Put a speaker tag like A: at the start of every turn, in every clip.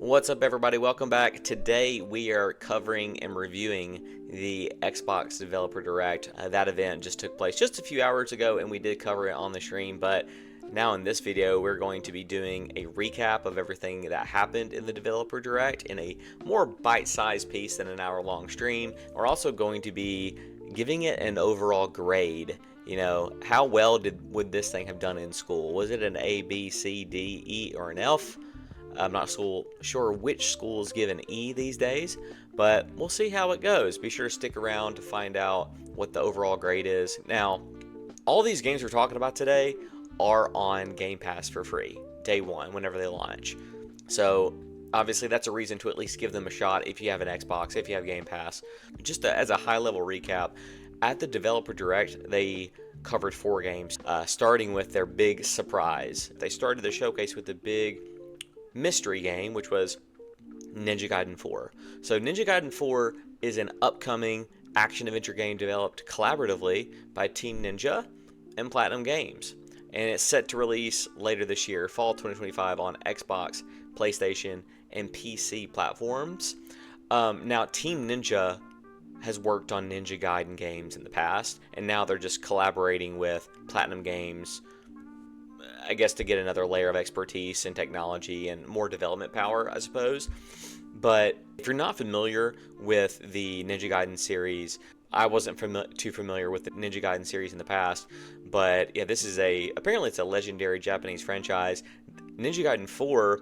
A: What's up, everybody? Welcome back. Today we are covering and reviewing the Xbox Developer Direct. That event just took place just a few hours ago, and we did cover it on the stream. But now in this video, we're going to be doing a recap of everything that happened in the Developer Direct in a more bite-sized piece than an hour-long stream. We're also going to be giving it an overall grade. You know, how well would this thing have done in school? Was it an A, B, C, D, E, or an F? I'm not sure which schools give an E these days, but we'll see how it goes. Be sure to stick around to find out what the overall grade is. Now, all these games we're talking about today are on Game Pass for free, day one, whenever they launch. So, obviously, that's a reason to at least give them a shot if you have an Xbox, if you have Game Pass. Just as a high-level recap, at the Developer Direct, they covered 4 games, starting with their big surprise. They started the showcase with the big mystery game, which was Ninja Gaiden 4. So Ninja Gaiden 4 is an upcoming action-adventure game developed collaboratively by Team Ninja and Platinum Games. And it's set to release later this year, fall 2025, on Xbox, PlayStation, and PC platforms. Now, Team Ninja has worked on Ninja Gaiden games in the past, and now they're just collaborating with Platinum Games, I guess, to get another layer of expertise and technology and more development power, I suppose. But if you're not familiar with the Ninja Gaiden series, I wasn't too familiar with the Ninja Gaiden series in the past, but yeah, this is apparently it's a legendary Japanese franchise. Ninja Gaiden 4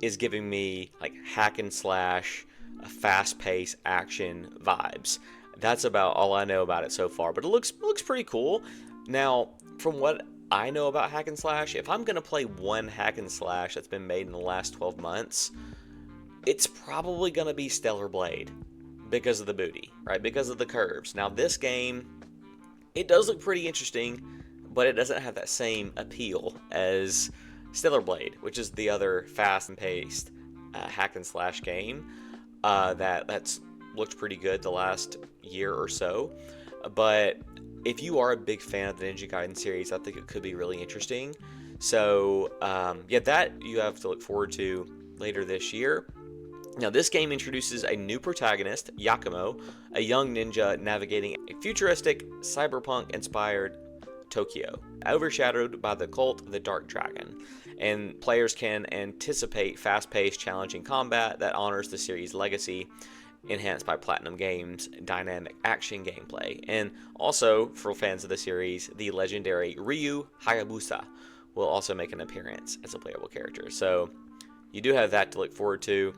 A: is giving me like hack and slash, fast-paced action vibes. That's about all I know about it so far, but it looks pretty cool. Now, from what I know about hack and slash, if I'm going to play one hack and slash that's been made in the last 12 months, it's probably going to be Stellar Blade because of the booty, right? Because of the curves. Now, this game, it does look pretty interesting, but it doesn't have that same appeal as Stellar Blade, which is the other fast and paced hack and slash game that's looked pretty good the last year or so. But if you are a big fan of the Ninja Gaiden series, I think it could be really interesting. So, yeah, that you have to look forward to later this year. Now, this game introduces a new protagonist, Yakumo, a young ninja navigating a futuristic, cyberpunk-inspired Tokyo, overshadowed by the cult of the Dark Dragon. And players can anticipate fast-paced, challenging combat that honors the series' legacy, enhanced by Platinum Games' dynamic action gameplay. And also, for fans of the series, the legendary Ryu Hayabusa will also make an appearance as a playable character. So, you do have that to look forward to.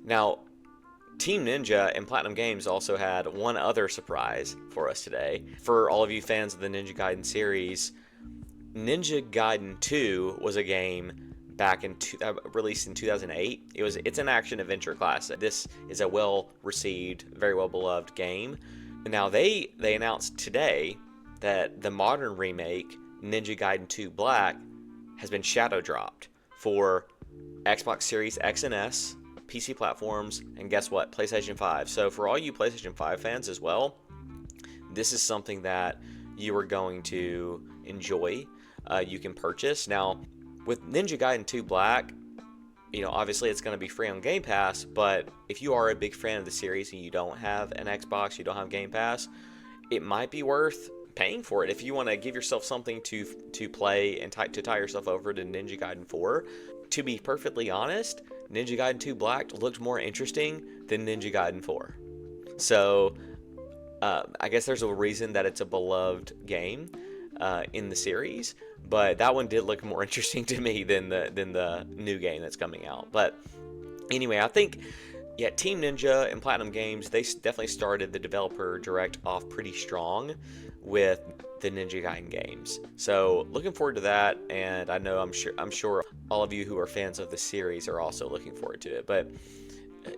A: Now, Team Ninja and Platinum Games also had one other surprise for us today. For all of you fans of the Ninja Gaiden series, Ninja Gaiden 2 was a game released in 2008. It's an action adventure classic. This is a well received, very well beloved game. Now they announced today that the modern remake, Ninja Gaiden 2 Black, has been shadow dropped for Xbox Series X and S, PC platforms, and guess what? PlayStation 5. So for all you PlayStation 5 fans as well, this is something that you are going to enjoy. You can purchase. Now, with Ninja Gaiden 2 Black, you know, obviously it's going to be free on Game Pass, but if you are a big fan of the series and you don't have an Xbox, you don't have Game Pass, it might be worth paying for it if you want to give yourself something to play and to tie yourself over to Ninja Gaiden 4. To be perfectly honest, Ninja Gaiden 2 Black looked more interesting than Ninja Gaiden 4. So, I guess there's a reason that it's a beloved game in the series, but that one did look more interesting to me than the new game that's coming out. But anyway, I think, yeah, Team Ninja and Platinum Games, they definitely started the Developer Direct off pretty strong with the Ninja Gaiden games. So looking forward to that, and I'm sure all of you who are fans of the series are also looking forward to it. But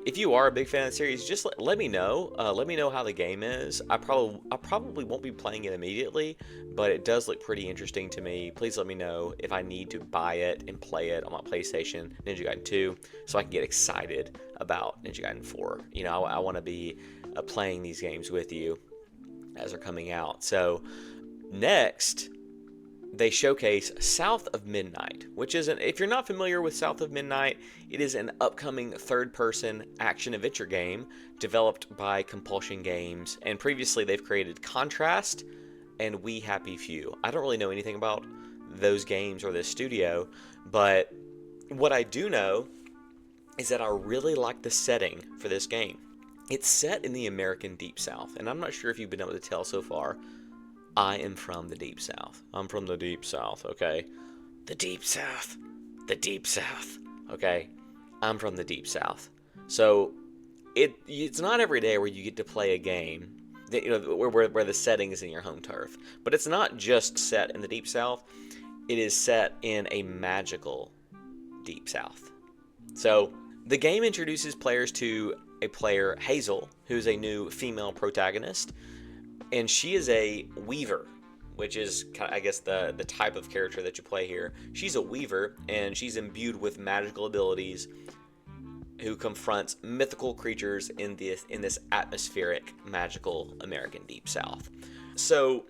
A: if you are a big fan of the series, just let me know. Let me know how the game is. I probably won't be playing it immediately, but it does look pretty interesting to me. Please let me know if I need to buy it and play it on my PlayStation, Ninja Gaiden 2, so I can get excited about Ninja Gaiden 4. You know, I want to be playing these games with you as they're coming out. So next, they showcase South of Midnight, which is if you're not familiar with South of Midnight, it is an upcoming third-person action-adventure game developed by Compulsion Games, and previously they've created Contrast and We Happy Few. I don't really know anything about those games or this studio, but what I do know is that I really like the setting for this game. It's set in the American Deep South, and I'm not sure if you've been able to tell so far. I am from the Deep South. I'm from the Deep South, okay? The Deep South. The Deep South, okay? I'm from the Deep South. So it's not every day where you get to play a game that, where the setting is in your home turf. But it's not just set in the Deep South. It is set in a magical Deep South. So the game introduces players to a player, Hazel, who's a new female protagonist. And she is a weaver, which is, I guess, the type of character that you play here. She's a weaver, and she's imbued with magical abilities who confronts mythical creatures in this atmospheric, magical American Deep South. So,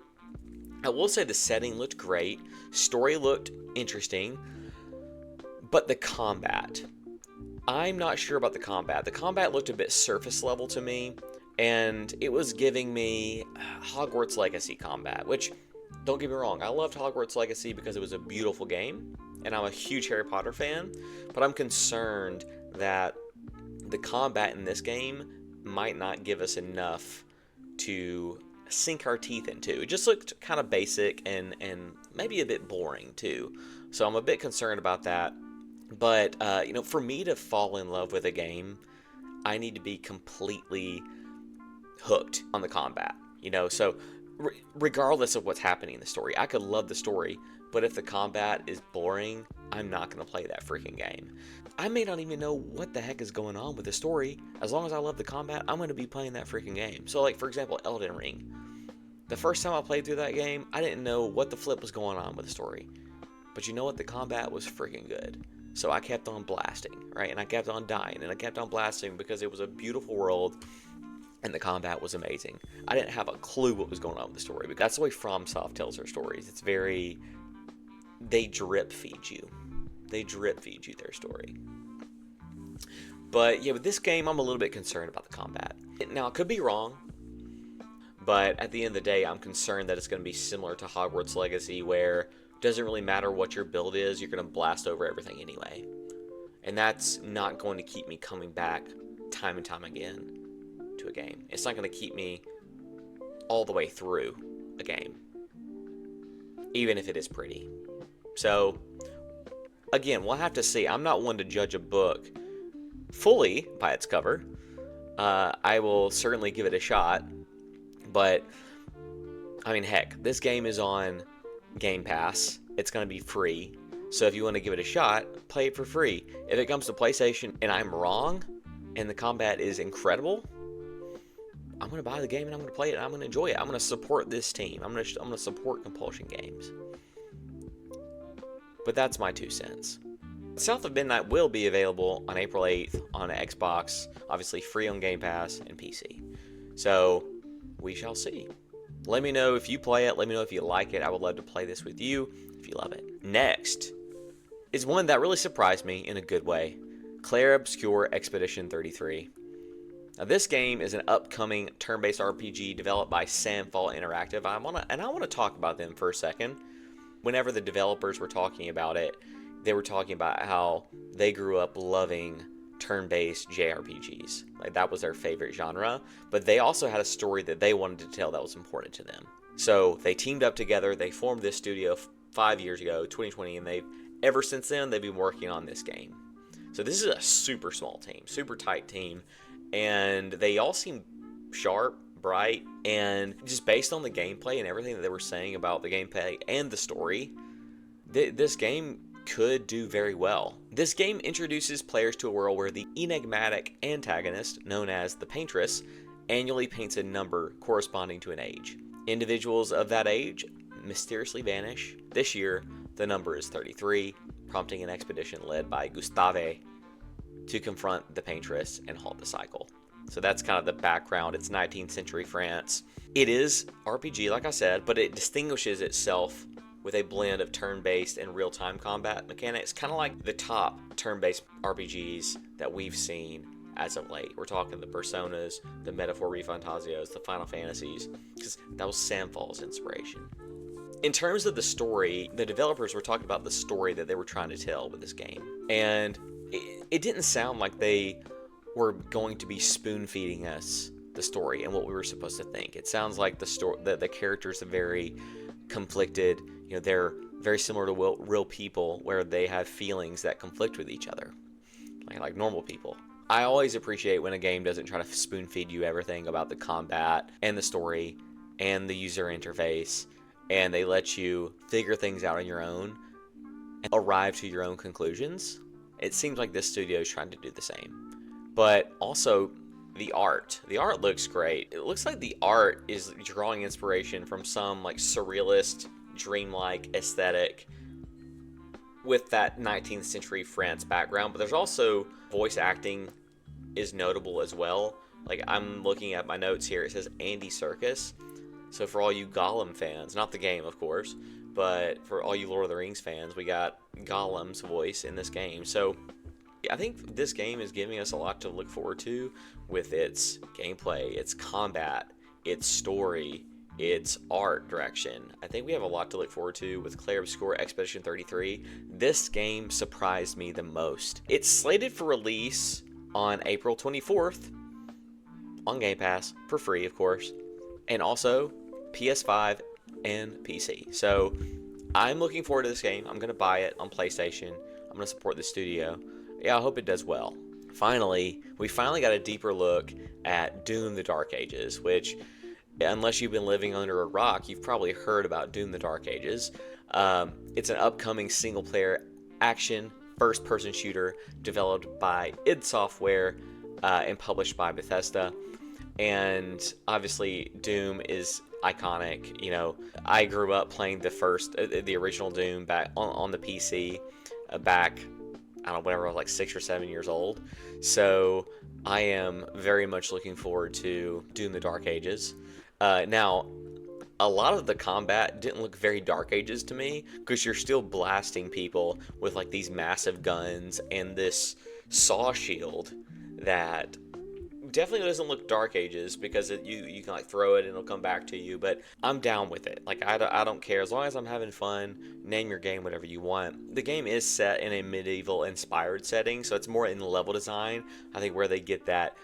A: I will say the setting looked great, story looked interesting, but the combat, I'm not sure about the combat. The combat looked a bit surface level to me, and it was giving me Hogwarts Legacy combat, which, don't get me wrong, I loved Hogwarts Legacy because it was a beautiful game, and I'm a huge Harry Potter fan, but I'm concerned that the combat in this game might not give us enough to sink our teeth into. It just looked kind of basic and maybe a bit boring too, so I'm a bit concerned about that. But, for me to fall in love with a game, I need to be completely hooked on the combat, so regardless of what's happening in the story, I could love the story, but if the combat is boring, I'm not going to play that freaking game. I may not even know what the heck is going on with the story. As long as I love the combat, I'm going to be playing that freaking game. So, like, for example, Elden Ring. The first time I played through that game, I didn't know what the flip was going on with the story, but you know what? The combat was freaking good. So I kept on blasting, right? And I kept on dying, and I kept on blasting because it was a beautiful world, and the combat was amazing. I didn't have a clue what was going on with the story, but that's the way FromSoft tells their stories. It's very... they drip feed you. They drip feed you their story. But yeah, with this game, I'm a little bit concerned about the combat. Now, I could be wrong, but at the end of the day, I'm concerned that it's going to be similar to Hogwarts Legacy, where it doesn't really matter what your build is, you're going to blast over everything anyway. And that's not going to keep me coming back time and time again to a game. It's not going to keep me all the way through a game, even if it is pretty. So, again, we'll have to see. I'm not one to judge a book fully by its cover. I will certainly give it a shot, but, I mean, heck, this game is on Game Pass. It's going to be free, so if you want to give it a shot, play it for free. If it comes to PlayStation and I'm wrong, and the combat is incredible, I'm going to buy the game and I'm going to play it and I'm going to enjoy it. I'm going to support this team. I'm going to support Compulsion Games. But that's my 2 cents. South of Midnight will be available on April 8th on Xbox, obviously free on Game Pass and PC. So, we shall see. Let me know if you play it. Let me know if you like it. I would love to play this with you if you love it. Next is one that really surprised me in a good way. Clair Obscur Expedition 33. Now, this game is an upcoming turn-based RPG developed by Sandfall Interactive. I want to talk about them for a second. Whenever the developers were talking about it, they were talking about how they grew up loving turn-based JRPGs. Like, that was their favorite genre, but they also had a story that they wanted to tell that was important to them. So they teamed up together, they formed this studio 5 years ago, 2020, and ever since then, they've been working on this game. So this is a super small team, super tight team, and they all seem sharp, bright, and just based on the gameplay and everything that they were saying about the gameplay and the story, this game could do very well. This game introduces players to a world where the enigmatic antagonist, known as the Paintress, annually paints a number corresponding to an age. Individuals of that age mysteriously vanish. This year, the number is 33, prompting an expedition led by Gustave to confront the Paintress and halt the cycle. So that's kind of the background. It's 19th century France. It is RPG, like I said, but it distinguishes itself with a blend of turn-based and real-time combat mechanics, kind of like the top turn-based RPGs that we've seen as of late. We're talking the Personas, the Metaphor Refantasios, the Final Fantasies, because that was Samfall's inspiration. In terms of the story, the developers were talking about the story that they were trying to tell with this game, and it didn't sound like they were going to be spoon-feeding us the story and what we were supposed to think. It sounds like the characters are very conflicted. You know, they're very similar to real people, where they have feelings that conflict with each other, like normal people. I always appreciate when a game doesn't try to spoon-feed you everything about the combat and the story and the user interface, and they let you figure things out on your own and arrive to your own conclusions. It seems like this studio is trying to do the same. But also, the art looks great. It looks like the art is drawing inspiration from some like surrealist, dreamlike aesthetic with that 19th century France background. But there's also voice acting is notable as well. Like, I'm looking at my notes here, it says Andy Serkis. So for all you Gollum fans, not the game of course, but for all you Lord of the Rings fans, we got Gollum's voice in this game. So I think this game is giving us a lot to look forward to with its gameplay, its combat, its story, its art direction. I think we have a lot to look forward to with Clair Obscur Expedition 33. This game surprised me the most. It's slated for release on April 24th on Game Pass, for free of course, and also PS5 and PC. So I'm looking forward to this game. I'm going to buy it on PlayStation. I'm going to support the studio. Yeah, I hope it does well. We finally got a deeper look at Doom the Dark Ages, which, unless you've been living under a rock, you've probably heard about Doom the Dark Ages. It's an upcoming single-player action first-person shooter developed by id Software and published by Bethesda. And obviously, Doom is iconic. You know, I grew up playing the original Doom back on the PC back, I don't know, whenever I was like 6 or 7 years old. So I am very much looking forward to Doom the Dark Ages. Now, a lot of the combat didn't look very Dark Ages to me, because you're still blasting people with like these massive guns and this saw shield that definitely doesn't look Dark Ages, because you can like throw it and it'll come back to you. But I'm down with it. Like, I don't care, as long as I'm having fun. Name your game whatever you want. The game is set in a medieval inspired setting, so it's more in level design, I think, where they get that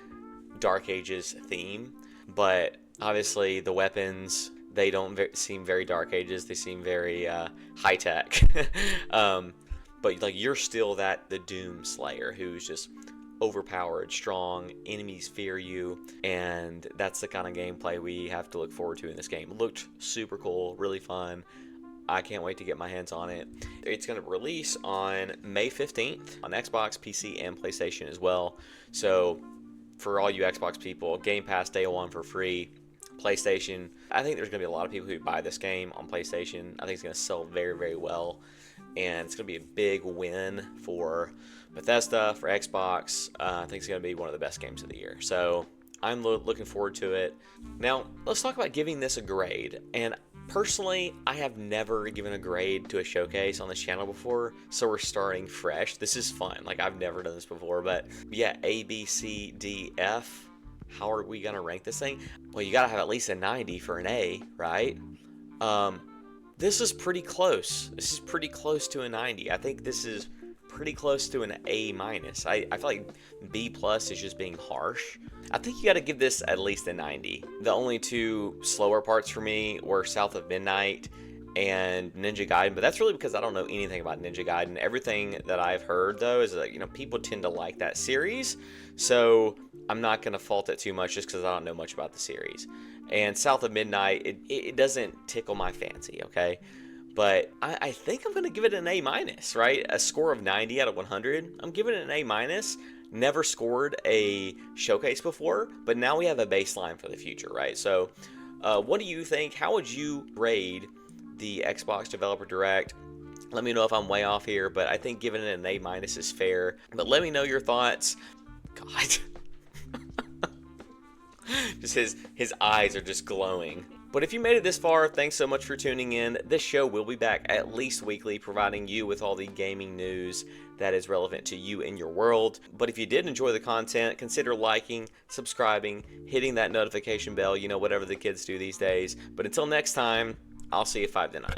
A: Dark Ages theme. But obviously the weapons, they don't seem very Dark Ages. They seem very high tech. But like, you're still the Doom Slayer who's just overpowered, strong, enemies fear you, and that's the kind of gameplay we have to look forward to in this game. It looked super cool, really fun. I can't wait to get my hands on it. It's going to release on May 15th on Xbox, PC, and PlayStation as well. So for all you Xbox people, Game Pass day one for free. PlayStation, I think there's going to be a lot of people who buy this game on PlayStation. I think it's going to sell very, very well, and it's going to be a big win for Bethesda, for Xbox. I think it's going to be one of the best games of the year. So I'm looking forward to it. Now, let's talk about giving this a grade. And personally, I have never given a grade to a showcase on this channel before, so we're starting fresh. This is fun. Like, I've never done this before, but yeah, A, B, C, D, F. How are we going to rank this thing? Well, you got to have at least a 90 for an A, right? This is pretty close. This is pretty close to a 90. I think this is pretty close to an A minus. I feel like B plus is just being harsh. I think you got to give this at least a 90. The only two slower parts for me were South of Midnight and Ninja Gaiden, but that's really because I don't know anything about Ninja Gaiden. Everything that I've heard though is that, you know, people tend to like that series, so I'm not going to fault it too much just because I don't know much about the series. And South of Midnight, it doesn't tickle my fancy, okay? But I think I'm going to give it an A minus, right? A score of 90 out of 100. I'm giving it an A minus. Never scored a showcase before, but now we have a baseline for the future, right? So what do you think? How would you grade the Xbox Developer Direct? Let me know if I'm way off here, but I think giving it an A minus is fair. But let me know your thoughts. God. Just his eyes are just glowing. But if you made it this far, thanks so much for tuning in. This show will be back at least weekly, providing you with all the gaming news that is relevant to you in your world. But if you did enjoy the content, consider liking, subscribing, hitting that notification bell, you know, whatever the kids do these days. But until next time, I'll see you 5 to 9.